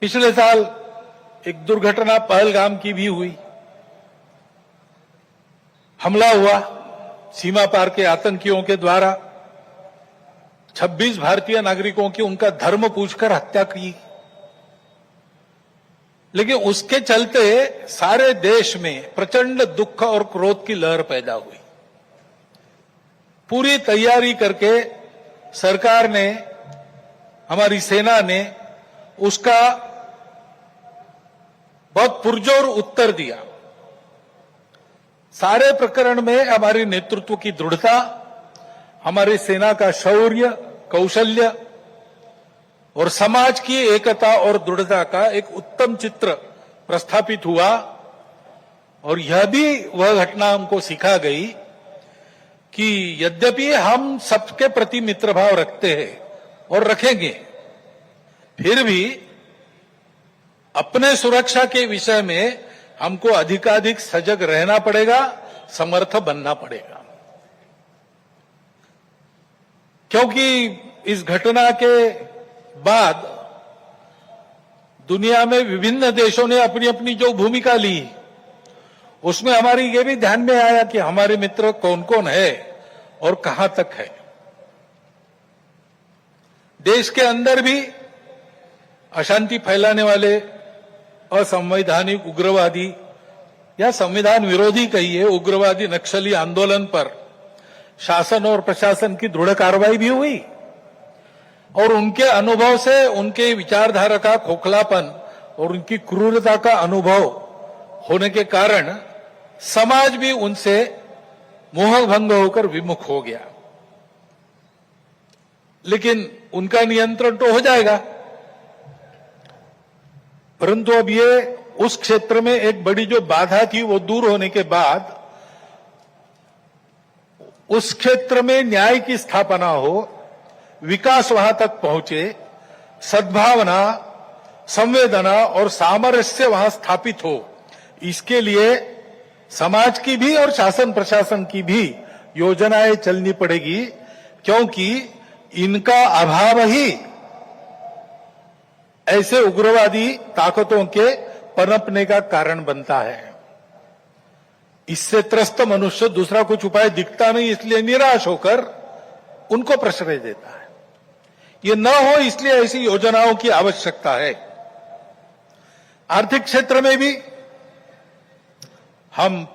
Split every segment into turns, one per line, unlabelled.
पिछले साल एक दुर्घटना पहलगाम की भी हुई। हमला हुआ सीमा पार के आतंकियों के द्वारा। 26 भारतीय नागरिकों की उनका धर्म पूछकर हत्या की। लेकिन उसके चलते सारे देश में प्रचंड दुख और क्रोध की लहर पैदा हुई। पूरी तैयारी करके सरकार ने, हमारी सेना ने उसका बहुत पुरजोर उत्तर दिया। सारे प्रकरण में हमारे नेतृत्व की दृढ़ता, हमारी सेना का शौर्य, कौशल्य और समाज की एकता और दृढ़ता का एक उत्तम चित्र प्रस्थापित हुआ। और यह भी वह घटना हमको सिखा गई कि यद्यपि हम सबके प्रति मित्रभाव रखते हैं और रखेंगे, फिर भी अपने सुरक्षा के विषय में हमको अधिकाधिक सजग रहना पड़ेगा, समर्थ बनना पड़ेगा। क्योंकि इस घटना के बाद दुनिया में विभिन्न देशों ने अपनी अपनी जो भूमिका ली, उसमें हमारी ये भी ध्यान में आया कि हमारे मित्र कौन कौन है और कहां तक है। देश के अंदर भी अशांति फैलाने वाले असंवैधानिक उग्रवादी या संविधान विरोधी कहिए उग्रवादी नक्सली आंदोलन पर शासन और प्रशासन की दृढ़ कार्रवाई भी हुई। और उनके अनुभव से उनके विचारधारा का खोखलापन और उनकी क्रूरता का अनुभव होने के कारण समाज भी उनसे मोहभंग होकर विमुख हो गया। लेकिन उनका नियंत्रण तो हो जाएगा, परंतु अब ये उस क्षेत्र में एक बड़ी जो बाधा थी वो दूर होने के बाद उस क्षेत्र में न्याय की स्थापना हो, विकास वहां तक पहुंचे, सद्भावना, संवेदना और सामरस्य वहां स्थापित हो, इसके लिए समाज की भी और शासन प्रशासन की भी योजनाएं चलनी पड़ेगी। क्योंकि इनका अभाव ही ऐसे उग्रवादी ताकतों के पनपने का कारण बनता है। इससे त्रस्त मनुष्य दूसरा कुछ उपाय दिखता नहीं, इसलिए निराश होकर उनको प्रश्रय देता है। ये न हो इसलिए ऐसी योजनाओं की आवश्यकता है। आर्थिक क्षेत्र में भी हम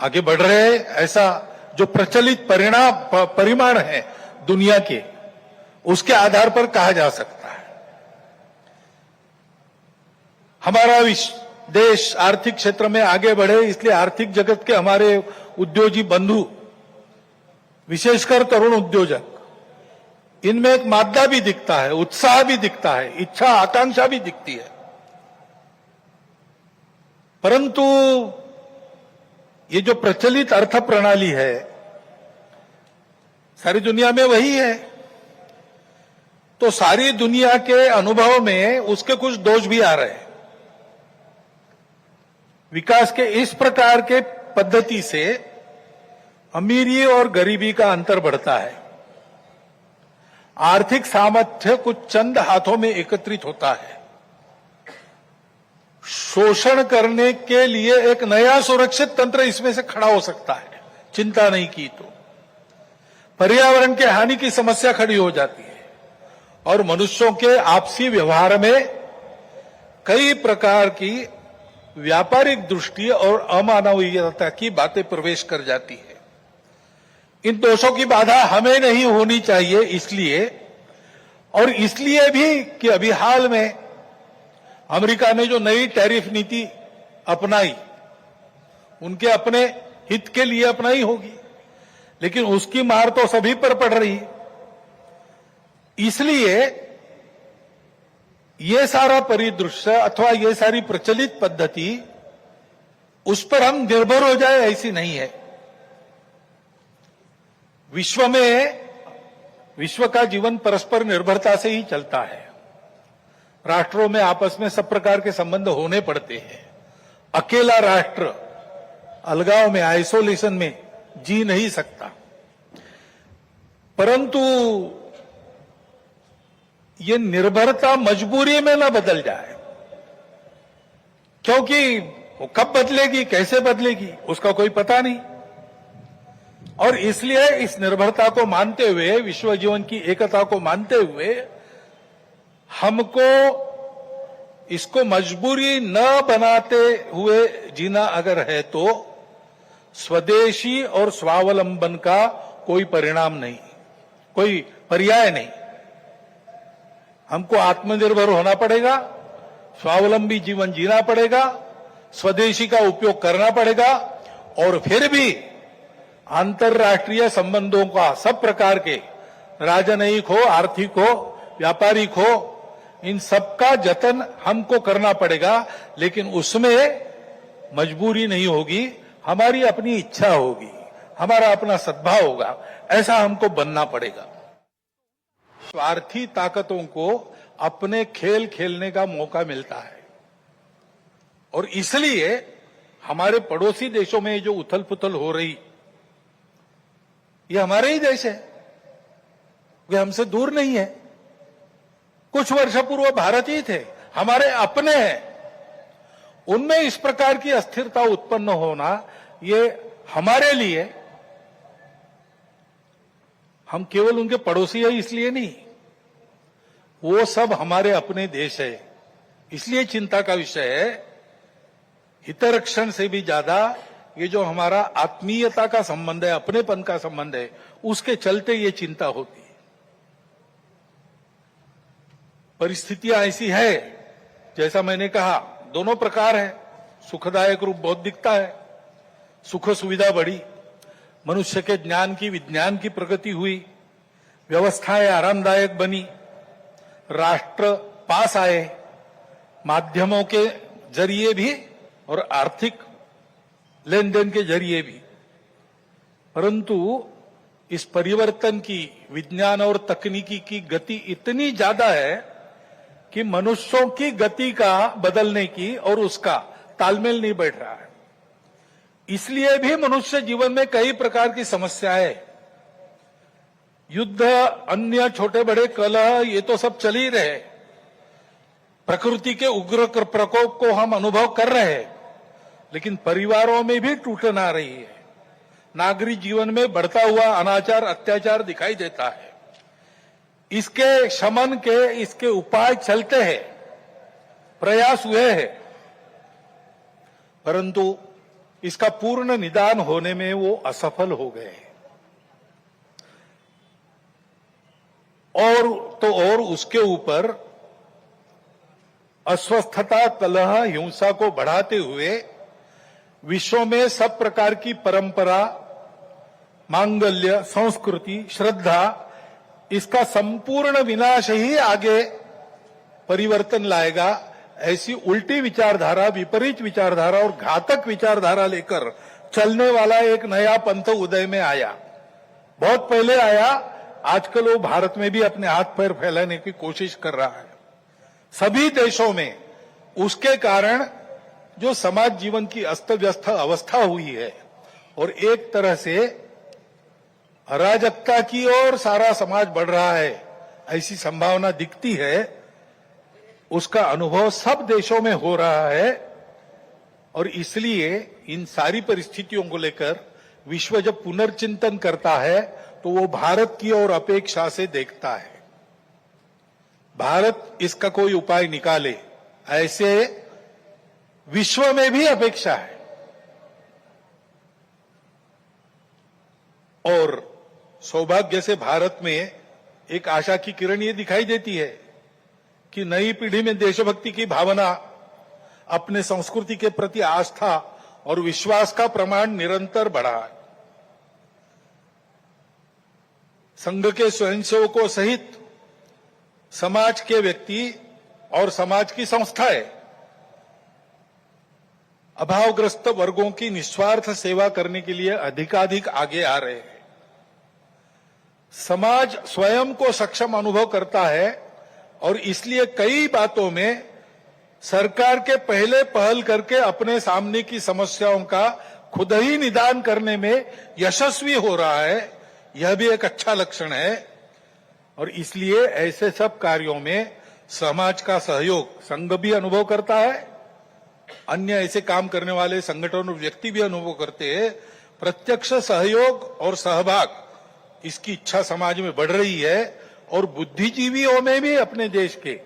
आगे बढ़ रहे हैं। ऐसा जो प्रचलित परिमाण है दुनिया के, उसके आधार पर कहा जा सकता है हमारा देश आर्थिक क्षेत्र में आगे बढ़े। इसलिए आर्थिक जगत के हमारे उद्योगी बंधु, विशेषकर तरुण उद्योजक, इनमें एक मादा भी दिखता है, उत्साह भी दिखता है, इच्छा आकांक्षा भी दिखती है। परंतु ये जो प्रचलित अर्थ प्रणाली है सारी दुनिया में वही है, तो सारी दुनिया के अनुभव में उसके कुछ दोष भी आ रहे हैं। विकास के इस प्रकार के पद्धति से अमीरी और गरीबी का अंतर बढ़ता है। आर्थिक सामर्थ्य कुछ चंद हाथों में एकत्रित होता है। शोषण करने के लिए एक नया सुरक्षित तंत्र इसमें से खड़ा हो सकता है, चिंता नहीं की तो। पर्यावरण के हानि की समस्या खड़ी हो जाती है और मनुष्यों के आपसी व्यवहार में कई प्रकार की व्यापारिक दृष्टि और अमानवीयता की बातें प्रवेश कर जाती है। इन दोषों की बाधा हमें नहीं होनी चाहिए, इसलिए भी कि अभी हाल में अमेरिका ने जो नई टैरिफ नीति अपनाई, उनके अपने हित के लिए अपनाई होगी, लेकिन उसकी मार तो सभी पर पड़ रही है। इसलिए ये सारा परिदृश्य अथवा ये सारी प्रचलित पद्धति उस पर हम निर्भर हो जाए ऐसी नहीं है। विश्व का जीवन परस्पर निर्भरता से ही चलता है। राष्ट्रों में आपस में सब प्रकार के संबंध होने पड़ते हैं। अकेला राष्ट्र अलगाव में, आइसोलेशन में जी नहीं सकता। परंतु ये निर्भरता मजबूरी में न बदल जाए, क्योंकि वो कब बदलेगी, कैसे बदलेगी, उसका कोई पता नहीं। और इसलिए इस निर्भरता को मानते हुए, विश्व जीवन की एकता को मानते हुए, हमको इसको मजबूरी न बनाते हुए जीना अगर है तो स्वदेशी और स्वावलंबन का कोई परिणाम नहीं, कोई पर्याय नहीं। हमको आत्मनिर्भर होना पड़ेगा, स्वावलंबी जीवन जीना पड़ेगा, स्वदेशी का उपयोग करना पड़ेगा, और फिर भी अंतर्राष्ट्रीय संबंधों का सब प्रकार के, राजनयिक हो, आर्थिक हो, व्यापारिक हो, इन सबका जतन हमको करना पड़ेगा। लेकिन उसमें मजबूरी नहीं होगी, हमारी अपनी इच्छा होगी, हमारा अपना सद्भाव होगा, ऐसा हमको बनना पड़ेगा। स्वार्थी ताकतों को अपने खेल खेलने का मौका मिलता है, और इसलिए हमारे पड़ोसी देशों में जो उथल पुथल हो रही, ये हमारे ही देश है, वे हमसे दूर नहीं है। कुछ वर्ष पूर्व भारत ही थे, हमारे अपने हैं। उनमें इस प्रकार की अस्थिरता उत्पन्न होना, ये हमारे लिए, हम केवल उनके पड़ोसी है इसलिए नहीं, वो सब हमारे अपने देश है, इसलिए चिंता का विषय है। हितरक्षण से भी ज्यादा ये जो हमारा आत्मीयता का संबंध है, अपनेपन का संबंध है, उसके चलते ये चिंता होती है। परिस्थितियां ऐसी है, जैसा मैंने कहा, दोनों प्रकार है। सुखदायक रूप बहुत दिखता है, सुख सुविधा बढ़ी, मनुष्य के ज्ञान की, विज्ञान की प्रगति हुई, व्यवस्थाएं आरामदायक बनी, राष्ट्र पास आए, माध्यमों के जरिए भी और आर्थिक लेन देन के जरिए भी। परंतु इस परिवर्तन की, विज्ञान और तकनीकी की गति इतनी ज्यादा है कि मनुष्यों की गति का बदलने की और उसका तालमेल नहीं बैठ रहा है। इसलिए भी मनुष्य जीवन में कई प्रकार की समस्याएं, युद्ध, अन्य छोटे बड़े कलह, ये तो सब चल ही रहे। प्रकृति के उग्र प्रकोप को हम अनुभव कर रहे हैं, लेकिन परिवारों में भी टूटन आ रही है। नागरिक जीवन में बढ़ता हुआ अनाचार, अत्याचार दिखाई देता है। इसके शमन के, इसके उपाय चलते हैं, प्रयास हुए हैं, परंतु इसका पूर्ण निदान होने में वो असफल हो गए। और उसके ऊपर अस्वस्थता, कलह, हिंसा को बढ़ाते हुए विश्व में सब प्रकार की परंपरा, मांगल्य, संस्कृति, श्रद्धा, इसका संपूर्ण विनाश ही आगे परिवर्तन लाएगा। ऐसी उल्टी विचारधारा, विपरीत विचारधारा और घातक विचारधारा लेकर चलने वाला एक नया पंथ उदय में आया। बहुत पहले आया, आजकल वो भारत में भी अपने हाथ पैर फैलाने की कोशिश कर रहा है, सभी देशों में। उसके कारण जो समाज जीवन की अस्त व्यस्त अवस्था हुई है और एक तरह से अराजकता की ओर सारा समाज बढ़ रहा है, ऐसी संभावना दिखती है, उसका अनुभव सब देशों में हो रहा है। और इसलिए इन सारी परिस्थितियों को लेकर विश्व जब पुनर्चिंतन करता है तो वो भारत की ओर अपेक्षा से देखता है, भारत इसका कोई उपाय निकाले, ऐसे विश्व में भी अपेक्षा है। और सौभाग्य से भारत में एक आशा की किरण ये दिखाई देती है कि नई पीढ़ी में देशभक्ति की भावना, अपने संस्कृति के प्रति आस्था और विश्वास का प्रमाण निरंतर बढ़ा है। संघ के स्वयंसेवकों सहित समाज के व्यक्ति और समाज की संस्थाएं अभावग्रस्त वर्गों की निस्वार्थ सेवा करने के लिए अधिकाधिक आगे आ रहे हैं। समाज स्वयं को सक्षम अनुभव करता है और इसलिए कई बातों में सरकार के पहले पहल करके अपने सामने की समस्याओं का खुद ही निदान करने में यशस्वी हो रहा है। यह भी एक अच्छा लक्षण है। और इसलिए ऐसे सब कार्यों में समाज का सहयोग संघ भी अनुभव करता है, अन्य ऐसे काम करने वाले संगठन और व्यक्ति भी अनुभव करते हैं। प्रत्यक्ष सहयोग और सहभाग इसकी इच्छा समाज में बढ़ रही है और बुद्धिजीवियों में भी अपने देश के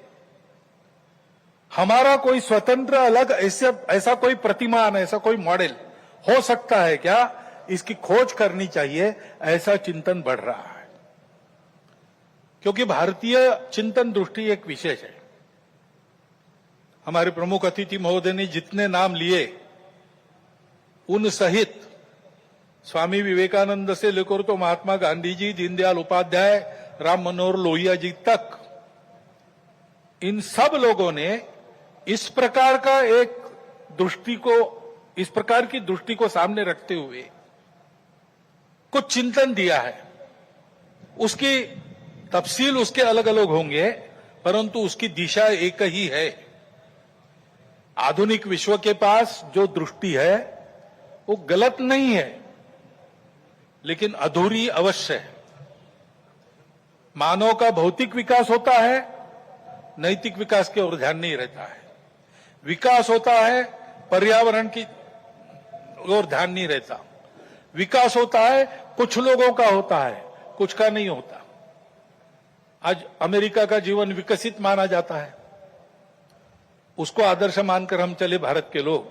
हमारा कोई स्वतंत्र अलग ऐसा कोई प्रतिमान, ऐसा कोई मॉडल हो सकता है क्या, इसकी खोज करनी चाहिए, ऐसा चिंतन बढ़ रहा है। क्योंकि भारतीय चिंतन दृष्टि एक विशेष है। हमारे प्रमुख अतिथि महोदय ने जितने नाम लिए उन सहित स्वामी विवेकानंद से लेकर तो महात्मा गांधी जी, दीनदयाल उपाध्याय, राम मनोहर लोहिया जी तक, इन सब लोगों ने इस प्रकार की दृष्टि को सामने रखते हुए कुछ चिंतन दिया है। उसकी तफसील उसके अलग अलग होंगे, परंतु उसकी दिशा एक ही है। आधुनिक विश्व के पास जो दृष्टि है वो गलत नहीं है, लेकिन अधूरी अवश्य है। मानव का भौतिक विकास होता है, नैतिक विकास की ओर ध्यान नहीं रहता है। विकास होता है, पर्यावरण की ओर ध्यान नहीं रहता। विकास होता है, कुछ लोगों का होता है, कुछ का नहीं होता। आज अमेरिका का जीवन विकसित माना जाता है, उसको आदर्श मानकर हम चले भारत के लोग,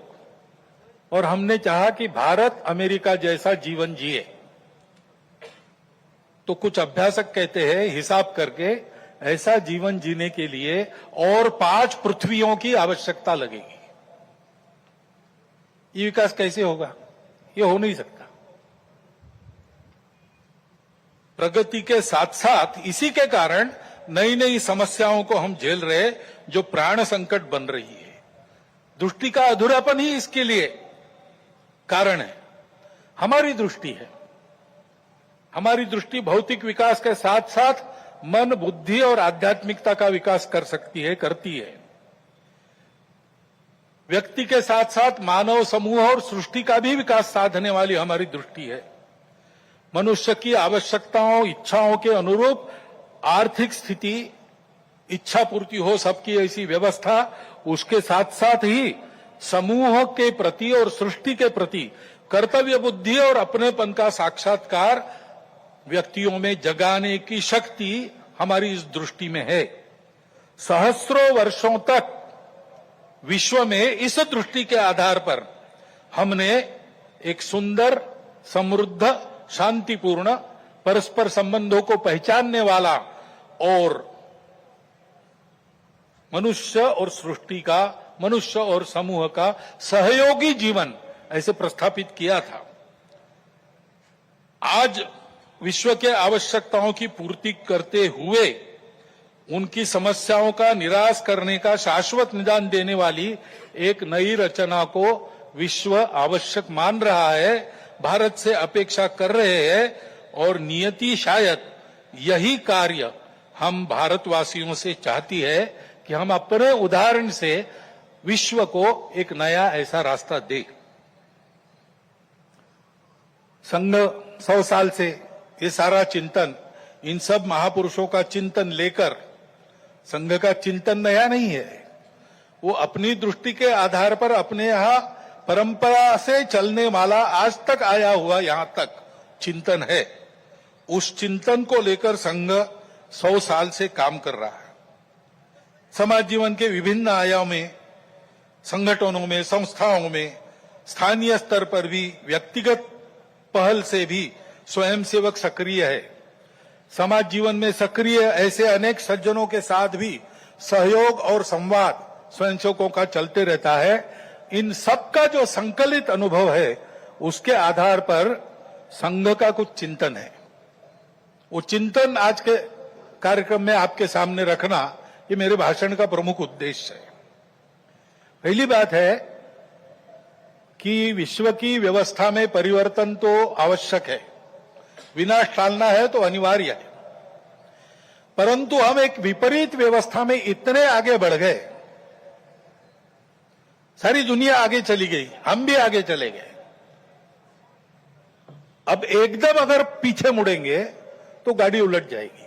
और हमने चाहा कि भारत अमेरिका जैसा जीवन जिए। तो कुछ अभ्यासक कहते हैं हिसाब करके ऐसा जीवन जीने के लिए और 5 पृथ्वियों की आवश्यकता लगेगी। ये विकास कैसे होगा? ये हो नहीं सकता। प्रगति के साथ साथ इसी के कारण नई नई समस्याओं को हम झेल रहे, जो प्राण संकट बन रही है। दृष्टि का अधूरापन ही इसके लिए कारण है। हमारी दृष्टि है, हमारी दृष्टि भौतिक विकास के साथ साथ मन, बुद्धि और आध्यात्मिकता का विकास कर सकती है, करती है। व्यक्ति के साथ साथ मानव समूह और सृष्टि का भी विकास साधने वाली हमारी दृष्टि है। मनुष्य की आवश्यकताओं, इच्छाओं के अनुरूप आर्थिक स्थिति, इच्छा पूर्ति हो सबकी, ऐसी व्यवस्था, उसके साथ साथ ही समूह के प्रति और सृष्टि के प्रति कर्तव्य बुद्धि और अपनेपन का साक्षात्कार व्यक्तियों में जगाने की शक्ति हमारी इस दृष्टि में है। सहस्रों वर्षों तक विश्व में इस दृष्टि के आधार पर हमने एक सुंदर, समृद्ध, शांतिपूर्ण, परस्पर संबंधों को पहचानने वाला और मनुष्य और सृष्टि का, मनुष्य और समूह का सहयोगी जीवन ऐसे प्रस्थापित किया था। आज विश्व के आवश्यकताओं की पूर्ति करते हुए उनकी समस्याओं का निराश करने का शाश्वत निदान देने वाली एक नई रचना को विश्व आवश्यक मान रहा है, भारत से अपेक्षा कर रहे हैं, और नियति शायद यही कार्य हम भारतवासियों से चाहती है कि हम अपने उदाहरण से विश्व को एक नया ऐसा रास्ता दें। संघ 100 साल से ये सारा चिंतन, इन सब महापुरुषों का चिंतन लेकर, संघ का चिंतन नया नहीं है, वो अपनी दृष्टि के आधार पर अपने यहां परंपरा से चलने वाला आज तक आया हुआ यहां तक चिंतन है। उस चिंतन को लेकर संघ 100 साल से काम कर रहा है। समाज जीवन के विभिन्न आयामों में, संगठनों में, संस्थाओं में, स्थानीय स्तर पर भी, व्यक्तिगत पहल से भी स्वयंसेवक सक्रिय है। समाज जीवन में सक्रिय ऐसे अनेक सज्जनों के साथ भी सहयोग और संवाद स्वयंसेवकों का चलते रहता है। इन सबका जो संकलित अनुभव है, उसके आधार पर संघ का कुछ चिंतन है। वो चिंतन आज के कार्यक्रम में आपके सामने रखना, ये मेरे भाषण का प्रमुख उद्देश्य है। पहली बात है कि विश्व की व्यवस्था में परिवर्तन तो आवश्यक है, विनाश टालना है तो अनिवार्य है, परंतु हम एक विपरीत व्यवस्था में इतने आगे बढ़ गए, सारी दुनिया आगे चली गई, हम भी आगे चले गए। अब एकदम अगर पीछे मुड़ेंगे तो गाड़ी उलट जाएगी।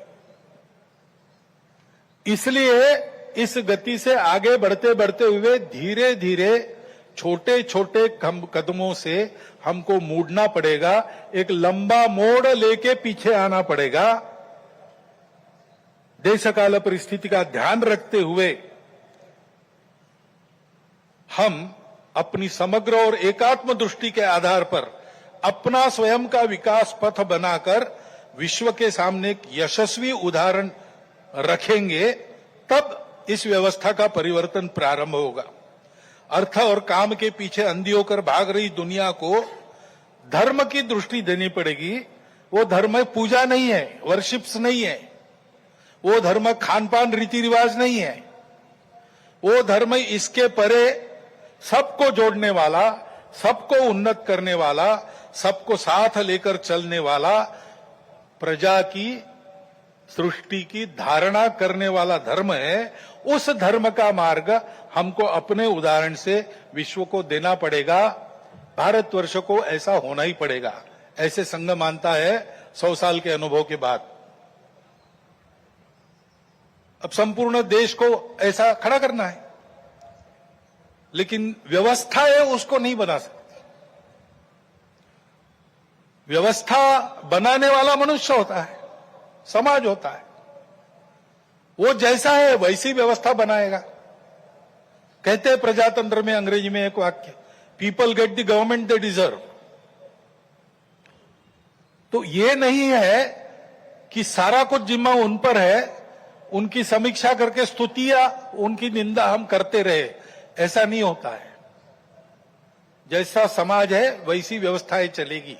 इसलिए इस गति से आगे बढ़ते बढ़ते हुए धीरे धीरे छोटे छोटे कदमों से हमको मुड़ना पड़ेगा, एक लंबा मोड़ लेके पीछे आना पड़ेगा। देशकाल परिस्थिति का ध्यान रखते हुए हम अपनी समग्र और एकात्म दृष्टि के आधार पर अपना स्वयं का विकास पथ बनाकर विश्व के सामने एक यशस्वी उदाहरण रखेंगे, तब इस व्यवस्था का परिवर्तन प्रारंभ होगा। अर्थ और काम के पीछे अंधी होकर भाग रही दुनिया को धर्म की दृष्टि देनी पड़ेगी। वो धर्म पूजा नहीं है, वर्शिप्स नहीं है, वो धर्म खान पान रीति रिवाज नहीं है, वो धर्म इसके परे सबको जोड़ने वाला, सबको उन्नत करने वाला, सबको साथ लेकर चलने वाला, प्रजा की सृष्टि की धारणा करने वाला धर्म है। उस धर्म का मार्ग हमको अपने उदाहरण से विश्व को देना पड़ेगा। भारतवर्ष को ऐसा होना ही पड़ेगा, ऐसे संघ मानता है 100 साल के अनुभव के बाद। अब संपूर्ण देश को ऐसा खड़ा करना है, लेकिन व्यवस्था है उसको नहीं बना सकती। व्यवस्था बनाने वाला मनुष्य होता है, समाज होता है। वो जैसा है वैसी व्यवस्था बनाएगा। कहते हैं प्रजातंत्र में अंग्रेजी में एक वाक्य, people get the government they deserve. तो ये नहीं है कि सारा कुछ जिम्मा उन पर है, उनकी समीक्षा करके स्तुतियां, उनकी निंदा हम करते रहे, ऐसा नहीं होता है। जैसा समाज है वैसी व्यवस्थाएं चलेगी,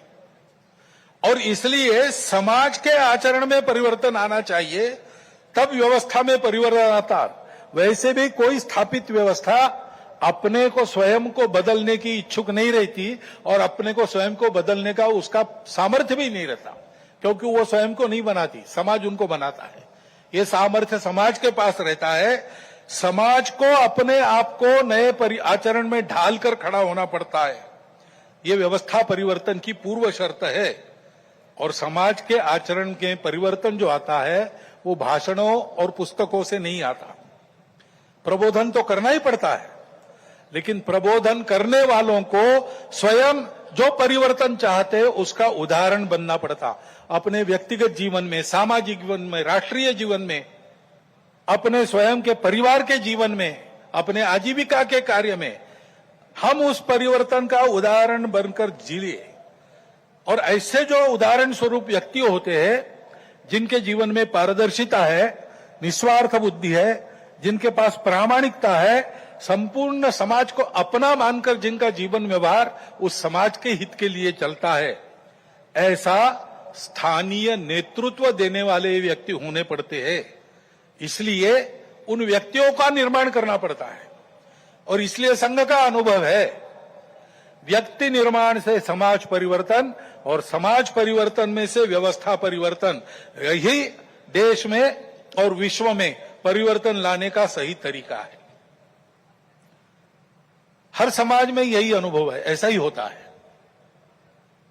और इसलिए समाज के आचरण में परिवर्तन आना चाहिए, तब व्यवस्था में परिवर्तन आता। वैसे भी कोई स्थापित व्यवस्था अपने को स्वयं को बदलने की इच्छुक नहीं रहती, और अपने को स्वयं को बदलने का उसका सामर्थ्य भी नहीं रहता, क्योंकि वो स्वयं को नहीं बनाती, समाज उनको बनाता है। ये सामर्थ्य समाज के पास रहता है। समाज को अपने आप को नए आचरण में ढालकर खड़ा होना पड़ता है। ये व्यवस्था परिवर्तन की पूर्व शर्त है, और समाज के आचरण के परिवर्तन जो आता है वो भाषणों और पुस्तकों से नहीं आता। प्रबोधन तो करना ही पड़ता है, लेकिन प्रबोधन करने वालों को स्वयं जो परिवर्तन चाहते हैं उसका उदाहरण बनना पड़ता। अपने व्यक्तिगत जीवन में, सामाजिक जीवन में, राष्ट्रीय जीवन में, अपने स्वयं के परिवार के जीवन में, अपने आजीविका के कार्य में हम उस परिवर्तन का उदाहरण बनकर जिए। और ऐसे जो उदाहरण स्वरूप व्यक्ति होते हैं, जिनके जीवन में पारदर्शिता है, निस्वार्थ बुद्धि है, जिनके पास प्रामाणिकता है, संपूर्ण समाज को अपना मानकर जिनका जीवन व्यवहार उस समाज के हित के लिए चलता है, ऐसा स्थानीय नेतृत्व देने वाले व्यक्ति होने पड़ते हैं। इसलिए उन व्यक्तियों का निर्माण करना पड़ता है, और इसलिए संघ का अनुभव है, व्यक्ति निर्माण से समाज परिवर्तन, और समाज परिवर्तन में से व्यवस्था परिवर्तन, यही देश में और विश्व में परिवर्तन लाने का सही तरीका है। हर समाज में यही अनुभव है, ऐसा ही होता है।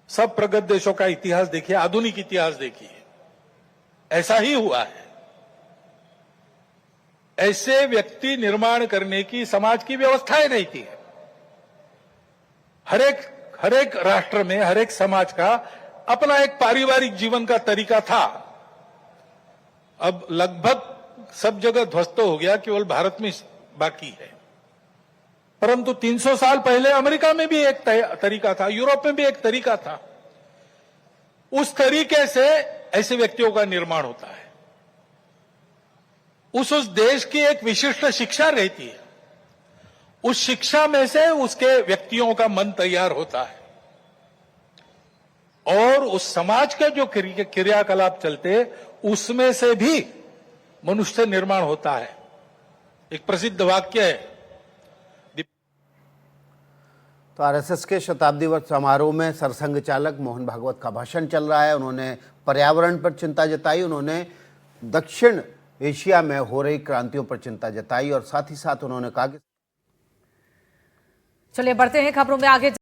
सब प्रगत देशों का इतिहास देखिए, आधुनिक इतिहास देखिए, ऐसा ही हुआ है। ऐसे व्यक्ति निर्माण करने की समाज की व्यवस्थाएं रहती है। हर एक राष्ट्र में, हर एक समाज का अपना एक पारिवारिक जीवन का तरीका था। अब लगभग सब जगह ध्वस्त हो गया, केवल भारत में बाकी है। परंतु 300 साल पहले अमेरिका में भी एक तरीका था, यूरोप में भी एक तरीका था। उस तरीके से ऐसे व्यक्तियों का निर्माण होता है। उस देश की एक विशिष्ट शिक्षा रहती है, उस शिक्षा में से उसके व्यक्तियों का मन तैयार होता है, और उस समाज के जो क्रियाकलाप चलते उसमें से भी मनुष्य निर्माण होता है। एक प्रसिद्ध वाक्य है।
तो आरएसएस के शताब्दी वर्ष समारोह में सरसंघ चालक मोहन भागवत का भाषण चल रहा है। उन्होंने पर्यावरण पर चिंता जताई, उन्होंने दक्षिण एशिया में हो रही क्रांतियों पर चिंता जताई, और साथ ही साथ उन्होंने कहा कि
चलिए बढ़ते हैं खबरों में आगे।